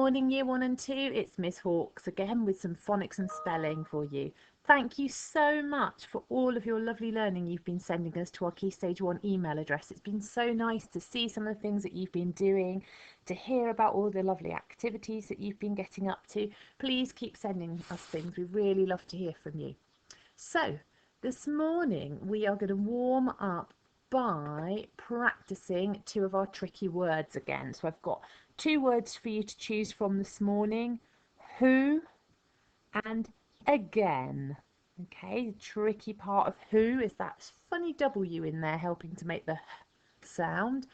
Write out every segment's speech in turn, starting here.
morning, Year 1 and 2. It's Miss Hawkes again with some phonics and spelling for you. Thank you so much for all of your lovely learning you've been sending us to our Key Stage 1 email address. It's been so nice to see some of the things that you've been doing, to hear about all the lovely activities that you've been getting up to. Please keep sending us things. We really love to hear from you. So, this morning we are going to warm up by practicing two of our tricky words again. So I've got two words for you to choose from this morning: who and again. Okay, the tricky part of who is that funny W in there helping to make the sound.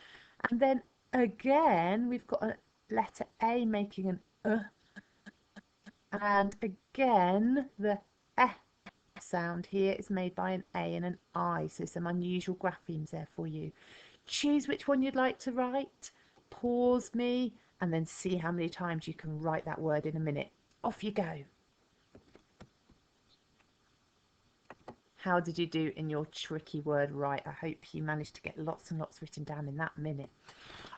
And then again, we've got a letter A making an and again, the sound here is made by an A and an I, so some unusual graphemes there for you. Choose which one you'd like to write, pause me, and then see how many times you can write that word in a minute. Off you go. How did you do in your tricky word right? I hope you managed to get lots and lots written down in that minute.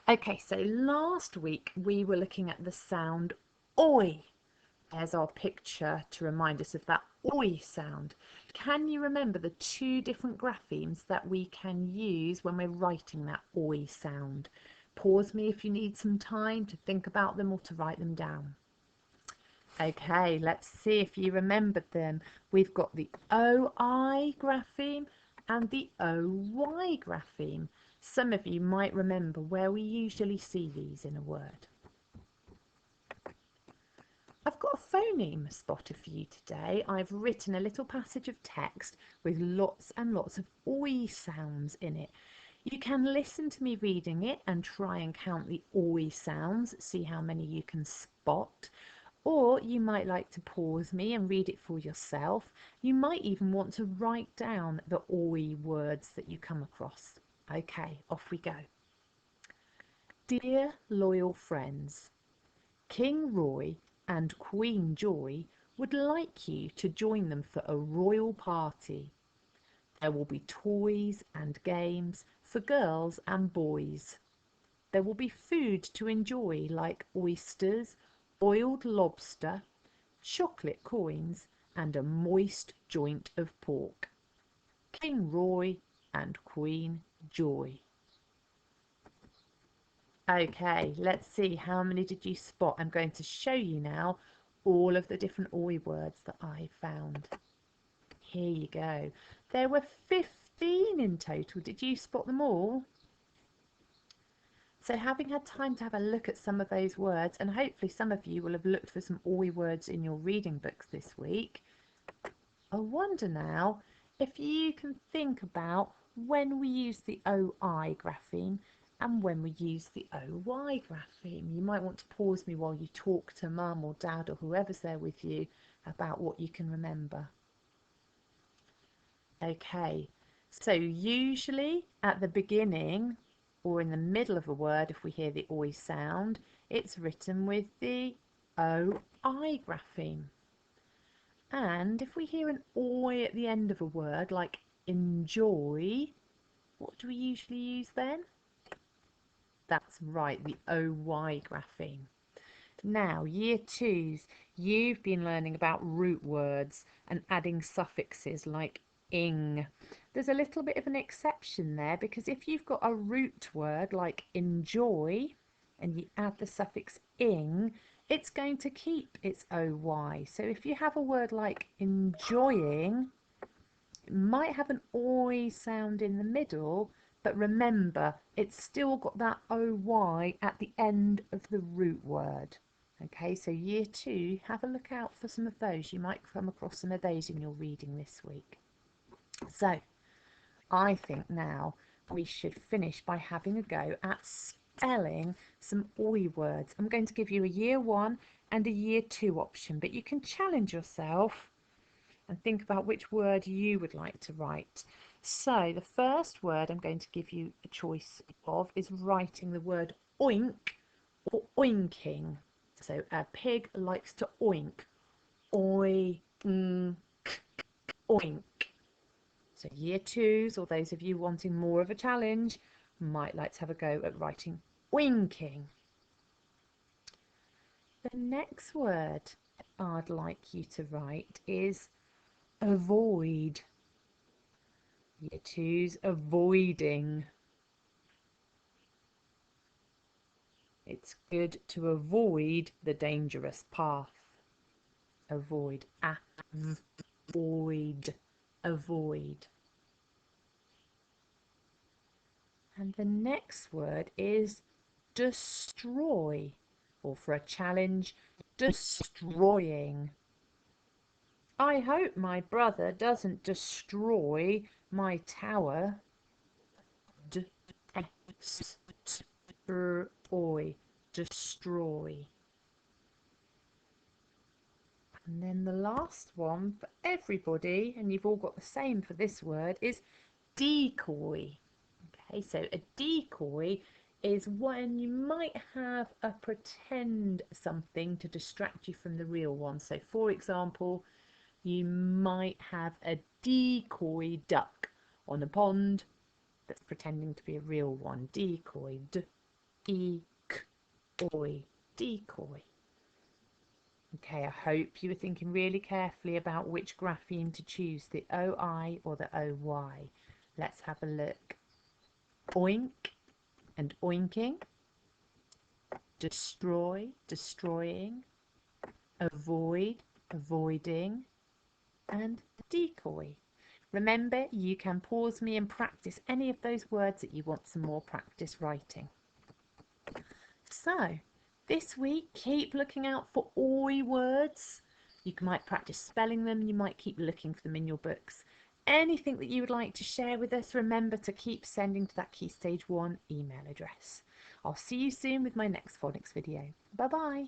Okay, so last week we were looking at the sound oi. There's our picture to remind us of that oi sound. Can you remember the two different graphemes that we can use when we're writing that oi sound? Pause me if you need some time to think about them or to write them down. Okay, let's see if you remembered them. We've got the OI grapheme and the OY grapheme. Some of you might remember where we usually see these in a word. I've got a phoneme spotter for you today. I've written a little passage of text with lots and lots of oi sounds in it. You can listen to me reading it and try and count the oi sounds, see how many you can spot. Or you might like to pause me and read it for yourself. You might even want to write down the oi words that you come across. Okay, off we go. Dear loyal friends, King Roy and Queen Joy would like you to join them for a royal party. There will be toys and games for girls and boys. There will be food to enjoy like oysters, boiled lobster, chocolate coins, and a moist joint of pork. King Roy and Queen Joy. Okay, let's see, how many did you spot? I'm going to show you now all of the different oi words that I found. Here you go. There were 15 in total. Did you spot them all? So having had time to have a look at some of those words, and hopefully some of you will have looked for some oi words in your reading books this week, I wonder now if you can think about when we use the OI grapheme and when we use the OY grapheme. You might want to pause me while you talk to mum or dad or whoever's there with you about what you can remember. Okay, so usually at the beginning or in the middle of a word, if we hear the oi sound, it's written with the OI grapheme. And if we hear an oi at the end of a word, like enjoy, what do we usually use then? That's right, the OY grapheme. Now, year 2s, you've been learning about root words and adding suffixes like ing. There's a little bit of an exception there, because if you've got a root word like enjoy and you add the suffix ing, it's going to keep its OY. So if you have a word like enjoying, it might have an oi sound in the middle, but remember, it's still got that OY at the end of the root word. Okay, so year 2, have a look out for some of those. You might come across some of those in your reading this week. So, I think now we should finish by having a go at spelling some oi words. I'm going to give you a year 1 and a year 2 option, but you can challenge yourself and think about which word you would like to write. So the first word I'm going to give you a choice of is writing the word oink or oinking. So a pig likes to oink. Oink, oink. So year 2s, or those of you wanting more of a challenge, might like to have a go at writing oinking. The next word I'd like you to write is avoid. Year two's avoiding. It's good to avoid the dangerous path. Avoid. Avoid. Avoid. And the next word is destroy. Or for a challenge, destroying. I hope my brother doesn't destroy my tower. Destroy. Destroy. And then the last one for everybody, and you've all got the same for this word, is decoy. Okay, so a decoy is when you might have a pretend something to distract you from the real one. So for example, you might have a decoy duck on a pond that's pretending to be a real one. Decoy. D-e-c-oy. Decoy. Okay, I hope you were thinking really carefully about which grapheme to choose, the OI or the OY. Let's have a look. Oink and oinking. Destroy, destroying. Avoid, avoiding. And decoy. Remember, you can pause me and practice any of those words that you want some more practice writing. So, this week, keep looking out for OI words. You might practice spelling them, you might keep looking for them in your books. Anything that you would like to share with us, remember to keep sending to that Key Stage 1 email address. I'll see you soon with my next phonics video. Bye bye.